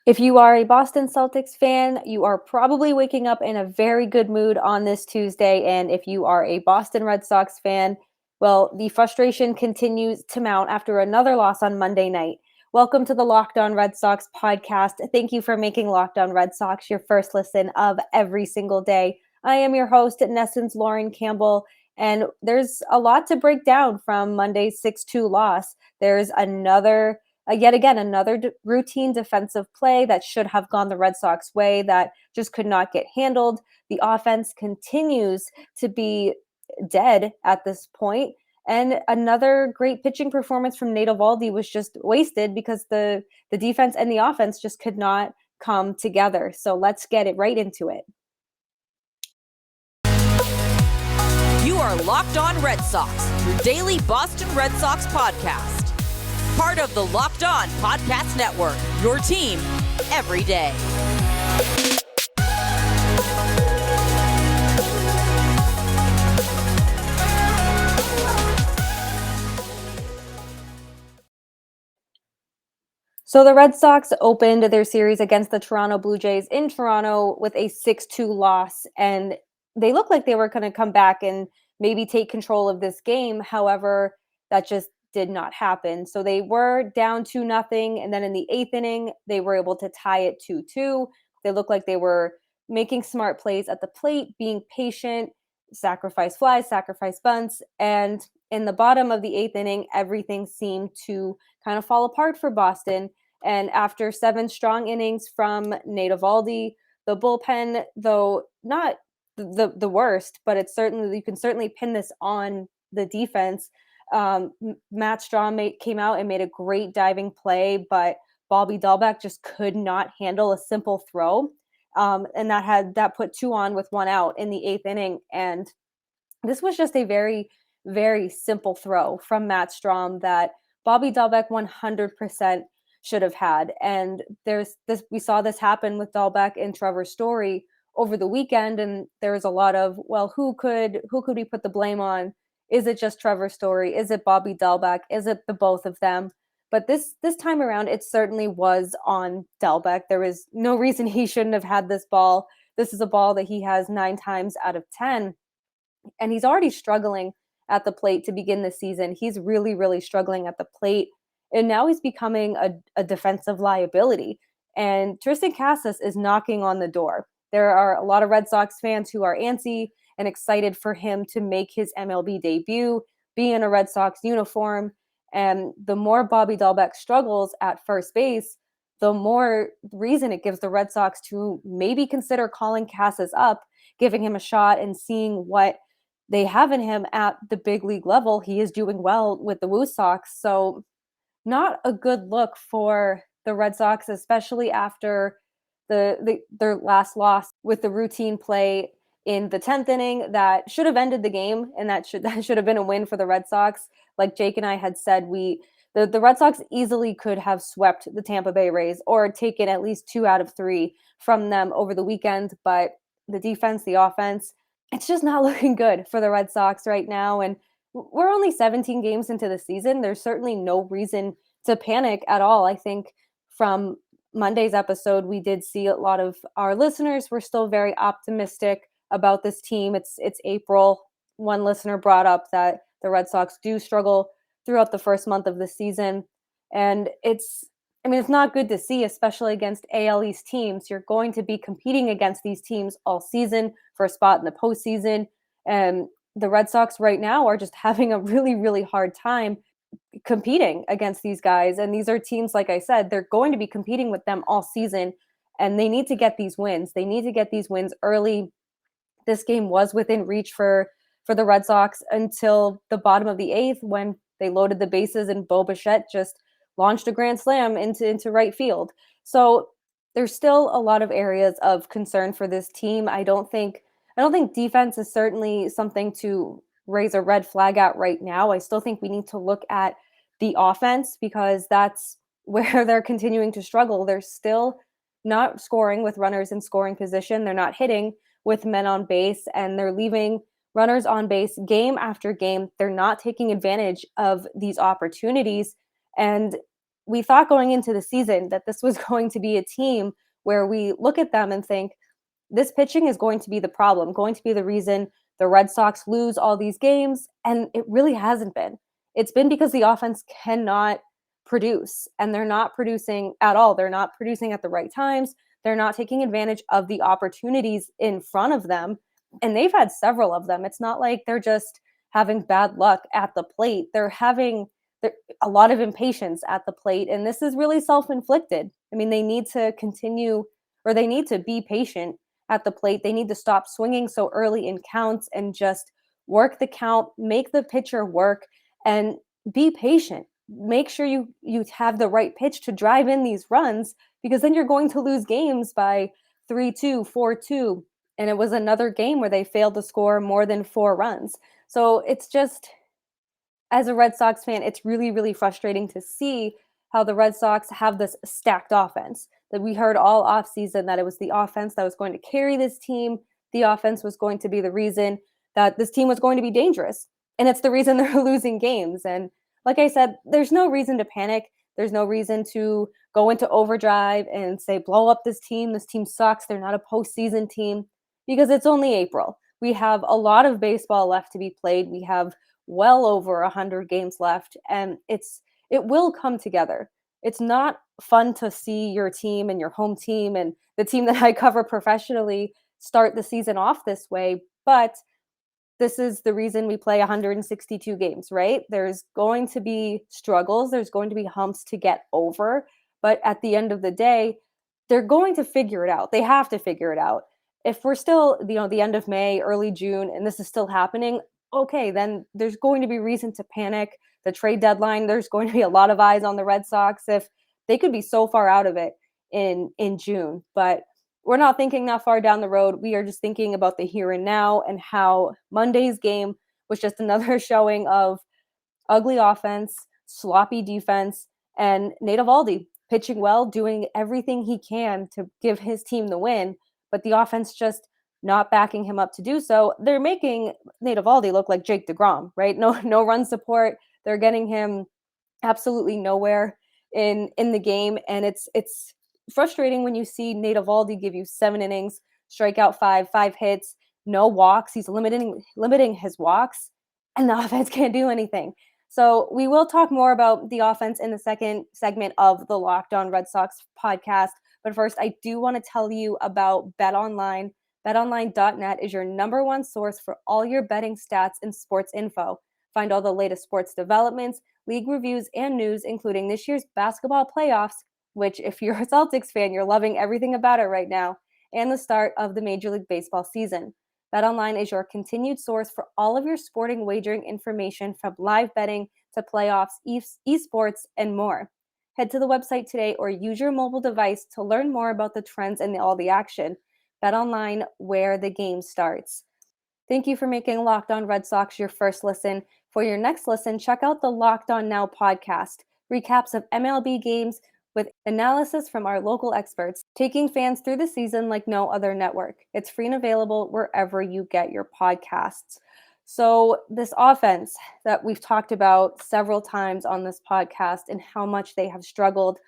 If you are a Boston Celtics fan, you are probably waking up in a very good mood on this Tuesday. And if you are a Boston Red Sox fan, well, the frustration continues to mount after another loss on Monday night. Welcome to the Locked On Red Sox podcast. Thank you for making Locked On Red Sox your first listen of every single day. I am your host at NESN's Lauren Campbell, and there's a lot to break down from Monday's 6-2 loss. There's yet again, another routine defensive play that should have gone the Red Sox way that just could not get handled. The offense continues to be dead at this point. And another great pitching performance from Nathan Eovaldi was just wasted because the defense and the offense just could not come together. So let's get it right into it. You are Locked On Red Sox, your daily Boston Red Sox podcast. Part of the Locked On Podcast Network, your team every day. So the Red Sox opened their series against the Toronto Blue Jays in Toronto with a 6-2 loss, and they looked like they were going to come back and maybe take control of this game. However, that just did not happen. So they were down 2-0, and then in the 8th inning, they were able to tie it 2-2. They looked like they were making smart plays at the plate, being patient, sacrifice flies, sacrifice bunts, and in the bottom of the 8th inning, everything seemed to kind of fall apart for Boston. And after 7 strong innings from Nathan Eovaldi, the bullpen, though not the worst, but you can certainly pin this on the defense. Matt Strahm came out and made a great diving play, but Bobby Dalbec just could not handle a simple throw. And that put 2 on with 1 out in the 8th inning. And this was just a very, very simple throw from Matt Strahm that Bobby Dalbec 100% should have had. And we saw this happen with Dalbec and Trevor Story over the weekend. And there was a lot of, well, who could we put the blame on? Is it just Trevor Story? Is it Bobby Dalbec? Is it the both of them? But this time around, it certainly was on Dalbec. There was no reason he shouldn't have had this ball. This is a ball that he has 9 times out of 10. And he's already struggling at the plate to begin the season. He's really, really struggling at the plate. And now he's becoming a defensive liability. And Tristan Casas is knocking on the door. There are a lot of Red Sox fans who are antsy and excited for him to make his MLB debut, be in a Red Sox uniform. And the more Bobby Dalbec struggles at first base, the more reason it gives the Red Sox to maybe consider calling Casas up, giving him a shot and seeing what they have in him at the big league level. He is doing well with the Woo Sox. So not a good look for the Red Sox, especially after their last loss with the routine play in the 10th inning that should have ended the game, and that should have been a win for the Red Sox. Like Jake and I had said, the Red Sox easily could have swept the Tampa Bay Rays or taken at least 2 out of 3 from them over the weekend. But the defense, the offense, it's just not looking good for the Red Sox right now. And we're only 17 games into the season. There's certainly no reason to panic at all. I think from Monday's episode, we did see a lot of our listeners were still very optimistic about this team. It's April. One listener brought up that the Red Sox do struggle throughout the first month of the season. And it's not good to see, especially against AL East teams. You're going to be competing against these teams all season for a spot in the postseason. And the Red Sox right now are just having a really, really hard time competing against these guys. And these are teams, like I said, they're going to be competing with them all season. And they need to get these wins. They need to get these wins early. This game was within reach for the Red Sox until the bottom of the 8th when they loaded the bases and Bo Bichette just launched a grand slam into right field. So there's still a lot of areas of concern for this team. I don't think defense is certainly something to raise a red flag at right now. I still think we need to look at the offense because that's where they're continuing to struggle. They're still not scoring with runners in scoring position. They're not hitting with men on base, and they're leaving runners on base game after game. They're not taking advantage of these opportunities. And we thought going into the season that this was going to be a team where we look at them and think, this pitching is going to be the problem, going to be the reason the Red Sox lose all these games. And it really hasn't been. It's been because the offense cannot produce, and they're not producing at all. They're not producing at the right times. They're not taking advantage of the opportunities in front of them. And they've had several of them. It's not like they're just having bad luck at the plate. They're having a lot of impatience at the plate. And this is really self-inflicted. I mean, they need to continue, or they need to be patient at the plate. They need to stop swinging so early in counts and just work the count, make the pitcher work, and be patient. Make sure you have the right pitch to drive in these runs, because then you're going to lose games by 3-2, 4-2. And it was another game where they failed to score more than 4 runs. So it's just, as a Red Sox fan, it's really, really frustrating to see how the Red Sox have this stacked offense. That we heard all offseason that it was the offense that was going to carry this team. The offense was going to be the reason that this team was going to be dangerous. And it's the reason they're losing games. And like I said, there's no reason to panic. There's no reason to go into overdrive and say, blow up this team. This team sucks. They're not a postseason team, because it's only April. We have a lot of baseball left to be played. We have well over 100 games left, and it will come together. It's not fun to see your team and your home team and the team that I cover professionally start the season off this way, but this is the reason we play 162 games, right? There's going to be struggles, there's going to be humps to get over, but at the end of the day, they're going to figure it out. They have to figure it out. If we're still, the end of May, early June, and this is still happening, okay, then there's going to be reason to panic. The trade deadline, there's going to be a lot of eyes on the Red Sox if they could be so far out of it in June. But we're not thinking that far down the road. We are just thinking about the here and now, and how Monday's game was just another showing of ugly offense, sloppy defense, and Nate Eovaldi pitching well, doing everything he can to give his team the win, but the offense just not backing him up to do so. They're making Nate Eovaldi look like Jake DeGrom, right? No run support. They're getting him absolutely nowhere in the game, and it's frustrating when you see Nate Eovaldi give you 7 innings, strike out 5 hits, no walks. He's limiting his walks, and the offense can't do anything. So we will talk more about the offense in the second segment of the Locked On Red Sox podcast. But first, I do want to tell you about BetOnline. BetOnline.net is your #1 source for all your betting stats and sports info. Find all the latest sports developments, league reviews, and news, including this year's basketball playoffs, which, if you're a Celtics fan, you're loving everything about it right now, and the start of the Major League Baseball season. BetOnline is your continued source for all of your sporting wagering information, from live betting to playoffs, esports, and more. Head to the website today or use your mobile device to learn more about the trends and all the action. BetOnline, where the game starts. Thank you for making Locked On Red Sox your first listen. For your next listen, check out the Locked On Now podcast, recaps of MLB games with analysis from our local experts, taking fans through the season like no other network. It's free and available wherever you get your podcasts. So this offense that we've talked about several times on this podcast, and how much they have struggled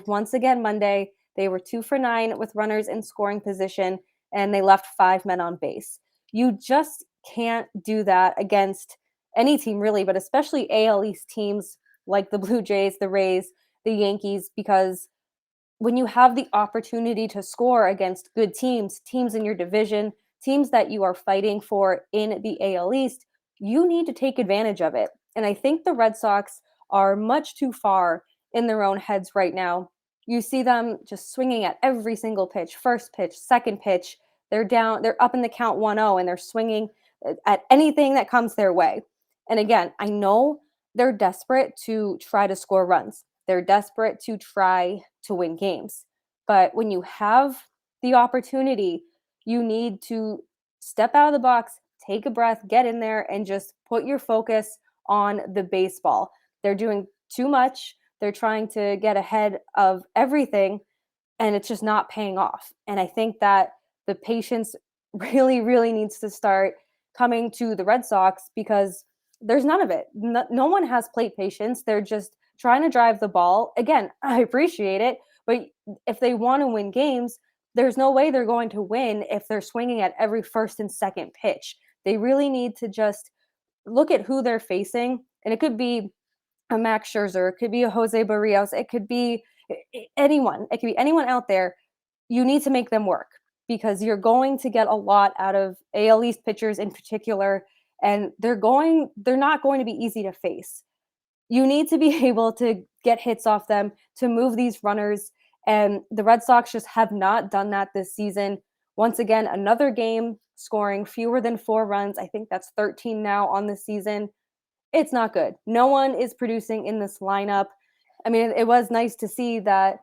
once again Monday. They were 2 for 9 with runners in scoring position, and they left 5 men on base. You just can't do that against any team, really, but especially AL East teams like the Blue Jays, the Rays, the Yankees, because when you have the opportunity to score against good teams in your division, teams that you are fighting for in the AL East, you need to take advantage of it. And I think the Red Sox are much too far in their own heads right now. You see them just swinging at every single pitch, first pitch, second pitch. They're up in the count 1-0, and they're swinging at anything that comes their way. And again, I know they're desperate to try to score runs. They're desperate to try to win games. But when you have the opportunity, you need to step out of the box, take a breath, get in there, and just put your focus on the baseball. They're doing too much. They're trying to get ahead of everything, and it's just not paying off. And I think that the patience really, really needs to start coming to the Red Sox, because there's none of it. No one has plate patience. They're just trying to drive the ball. Again, I appreciate it, but if they want to win games, there's no way they're going to win if they're swinging at every first and second pitch. They really need to just look at who they're facing, and it could be a Max Scherzer, it could be a Jose Barrios, it could be anyone. It could be anyone out there. You need to make them work because you're going to get a lot out of AL East pitchers in particular, and they're not going to be easy to face. You need to be able to get hits off them, to move these runners, and the Red Sox just have not done that this season. Once again, another game scoring fewer than 4 runs. I think that's 13 now on the season. It's not good. No one is producing in this lineup. I mean, it was nice to see that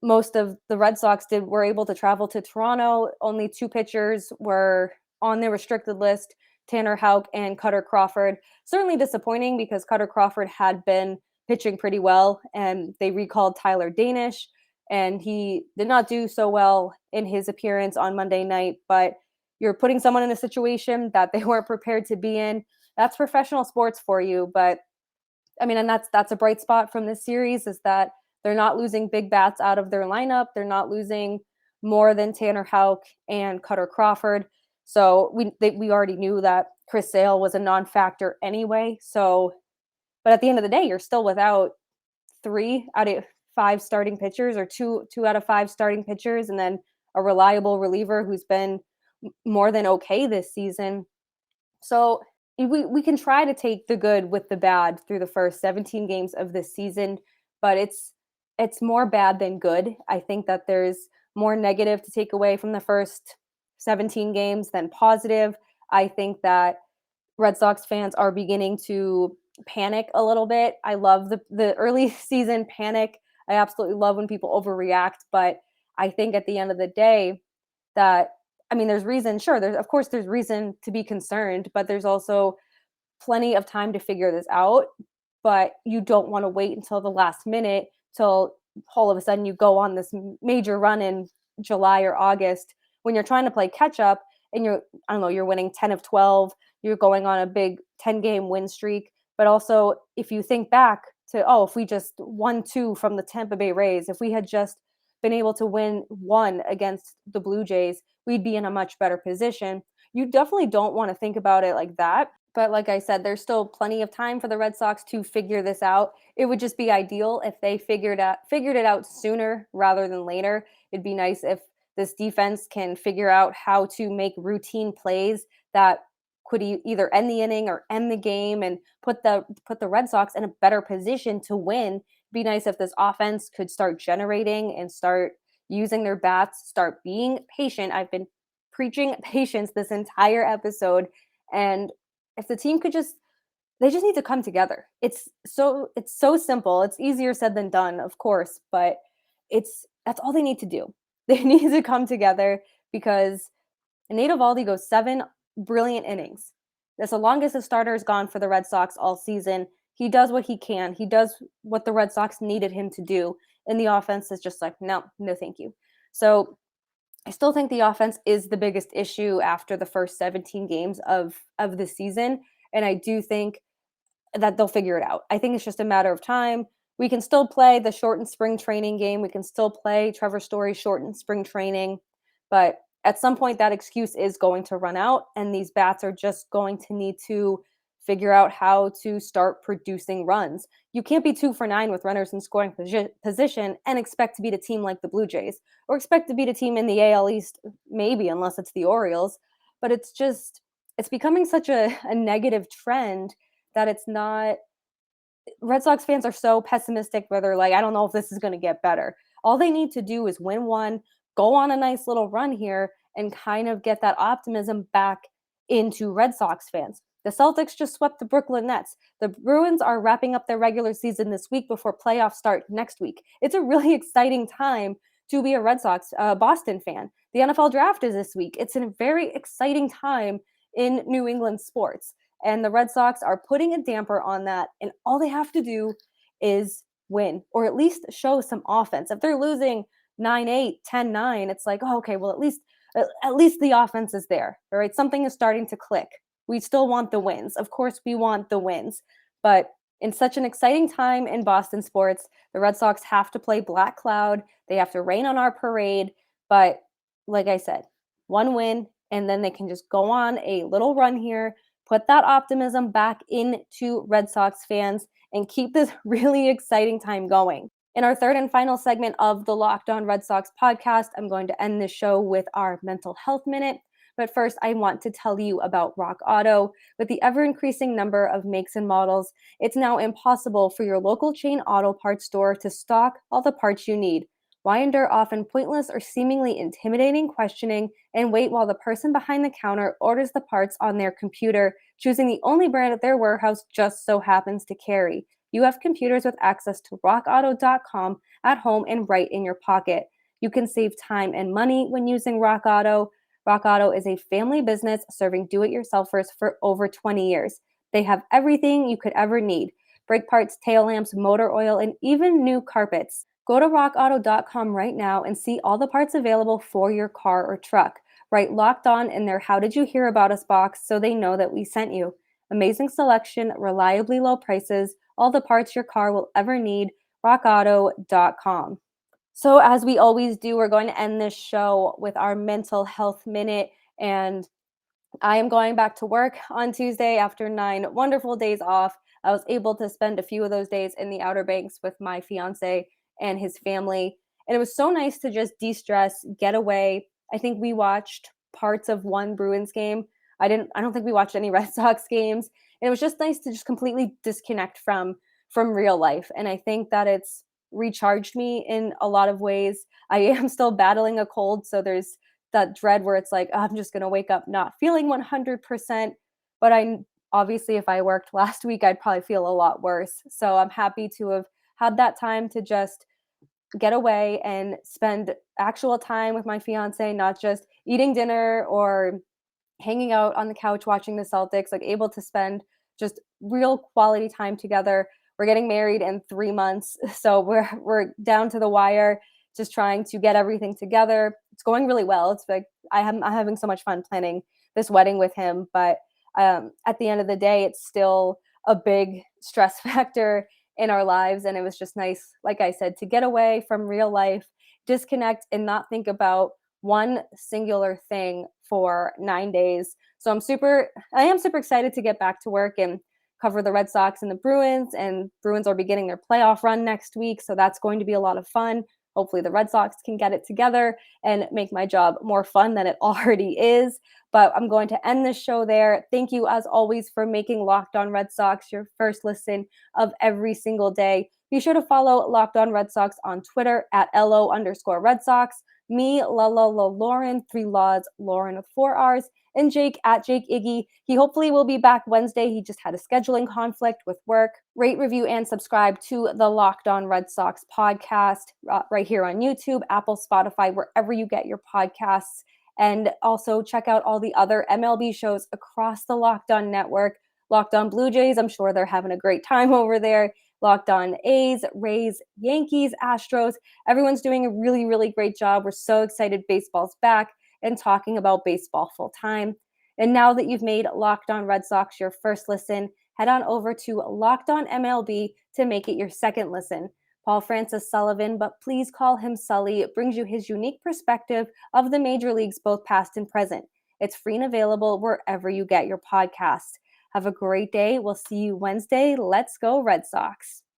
most of the Red Sox were able to travel to Toronto. Only 2 pitchers were on their restricted list, Tanner Houck and Cutter Crawford. Certainly disappointing because Cutter Crawford had been pitching pretty well, and they recalled Tyler Danish, and he did not do so well in his appearance on Monday night. But you're putting someone in a situation that they weren't prepared to be in. That's professional sports for you. But I mean, and that's a bright spot from this series is that they're not losing big bats out of their lineup. They're not losing more than Tanner Houck and Cutter Crawford. So we already knew that Chris Sale was a non-factor anyway. So, but at the end of the day, you're still without 3 out of 5 starting pitchers, or two out of 5 starting pitchers, and then a reliable reliever who's been more than okay this season. So we can try to take the good with the bad through the first 17 games of this season, but it's more bad than good. I think that there's more negative to take away from the first 17 games than positive. I think that Red Sox fans are beginning to panic a little bit. I love the early season panic. I absolutely love when people overreact, but I think at the end of the day that, I mean, there's reason, sure, of course there's reason to be concerned, but there's also plenty of time to figure this out. But you don't want to wait until the last minute, till all of a sudden you go on this major run in July or August when you're trying to play catch up and you're winning 10 of 12, you're going on a big 10-game win streak. But also, if you think back to, if we just won 2 from the Tampa Bay Rays, if we had just been able to win 1 against the Blue Jays, we'd be in a much better position. You definitely don't want to think about it like that. But like I said, there's still plenty of time for the Red Sox to figure this out. It would just be ideal if they figured it out sooner rather than later. It'd be nice if this defense can figure out how to make routine plays that could either end the inning or end the game and put the Red Sox in a better position to win. It'd be nice if this offense could start generating and start using their bats, start being patient. I've been preaching patience this entire episode, and if the team could they just need to come together. It's so simple. It's easier said than done, of course, but that's all they need to do. They need to come together because Nathan Eovaldi goes 7 brilliant innings. That's the longest a starter has gone for the Red Sox all season. He does what he can. He does what the Red Sox needed him to do. And the offense is just like, no, thank you. So I still think the offense is the biggest issue after the first 17 games of the season. And I do think that they'll figure it out. I think it's just a matter of time. We can still play the shortened spring training game. We can still play Trevor Story's shortened spring training. But at some point, that excuse is going to run out, and these bats are just going to need to figure out how to start producing runs. You can't be 2 for 9 with runners in scoring position and expect to beat a team like the Blue Jays, or expect to beat a team in the AL East, maybe, unless it's the Orioles. But it's becoming such a negative trend that it's not. Red Sox fans are so pessimistic where they're like, I don't know if this is going to get better. All they need to do is win 1, go on a nice little run here, and kind of get that optimism back into Red Sox fans. The Celtics just swept the Brooklyn Nets. The Bruins are wrapping up their regular season this week before playoffs start next week. It's a really exciting time to be a Red Sox Boston fan. The NFL draft is this week. It's a very exciting time in New England sports. And the Red Sox are putting a damper on that. And all they have to do is win, or at least show some offense. If they're losing 9-8, 10-9, it's like, okay, well, at least the offense is there. All right, something is starting to click. We still want the wins. Of course, we want the wins. But In such an exciting time in Boston sports, the Red Sox have to play Black Cloud. They have to rain on our parade. But like I said, one win, and then they can just go on a little run here, put that optimism back into Red Sox fans, and keep this really exciting time going. In our third and final segment of the Locked On Red Sox podcast, I'm going to end the show with our mental health minute. But first, I want to tell you about Rock Auto. With the ever-increasing number of makes and models, it's now impossible for your local chain auto parts store to stock all the parts you need. Why endure often pointless or seemingly intimidating questioning and wait while the person behind the counter orders the parts on their computer, choosing the only brand that their warehouse just so happens to carry? You have computers with access to rockauto.com at home and right in your pocket. You can save time and money when using Rock Auto. Rock Auto is a family business serving do-it-yourselfers for over 20 years. They have everything you could ever need: brake parts, tail lamps, motor oil, and even new carpets. Go to rockauto.com right now and see all the parts available for your car or truck. Write Locked On in their How Did You Hear About Us box so they know that we sent you. Amazing selection, reliably low prices, all the parts your car will ever need. rockauto.com. So as we always do, we're going to end this show with our mental health minute. And I am going back to work on Tuesday after 9 wonderful days off. I was able to spend a few of those days in the Outer Banks with my fiance and his family. And it was so nice to just de-stress, get away. I think we watched parts of one Bruins game. I don't think we watched any Red Sox games. And it was just nice to just completely disconnect from real life. And I think that it's recharged me in a lot of ways. I am still battling a cold, so there's that dread where it's like, oh, I'm just going to wake up not feeling 100%. But I obviously, if I worked last week, I'd probably feel a lot worse. So I'm happy to have had that time to just get away and spend actual time with my fiance, not just eating dinner or hanging out on the couch watching the Celtics, like able to spend just real quality time together. We're getting married in 3 months, so we're down to the wire, just trying to get everything together. It's going really well. It's like I'm having so much fun planning this wedding with him, but at the end of the day, it's still a big stress factor in our lives, and it was just nice, like I said, to get away from real life, disconnect, and not think about one singular thing for 9 days. So I am super excited to get back to work and cover the Red Sox and the Bruins, and Bruins are beginning their playoff run next week. So that's going to be a lot of fun. Hopefully the Red Sox can get it together and make my job more fun than it already is. But I'm going to end this show there. Thank you, as always, for making Locked On Red Sox your first listen of every single day. Be sure to follow Locked On Red Sox on Twitter at LO_Red Sox. Me, Lauren, 3 Laws, Lauren with 4 R's, and Jake at Jake Iggy. He hopefully will be back Wednesday. He just had a scheduling conflict with work. Rate, review, and subscribe to the Locked On Red Sox podcast right here on YouTube, Apple, Spotify, wherever you get your podcasts. And also check out all the other MLB shows across the Locked On network. Locked On Blue Jays, I'm sure they're having a great time over there. Locked On A's, Rays, Yankees, Astros. Everyone's doing a really, really great job. We're so excited baseball's back and talking about baseball full time. And now that you've made Locked On Red Sox your first listen, head on over to Locked On MLB to make it your second listen. Paul Francis Sullivan, but please call him Sully, brings you his unique perspective of the major leagues, both past and present. It's free and available wherever you get your podcasts. Have a great day. We'll see you Wednesday. Let's go Red Sox.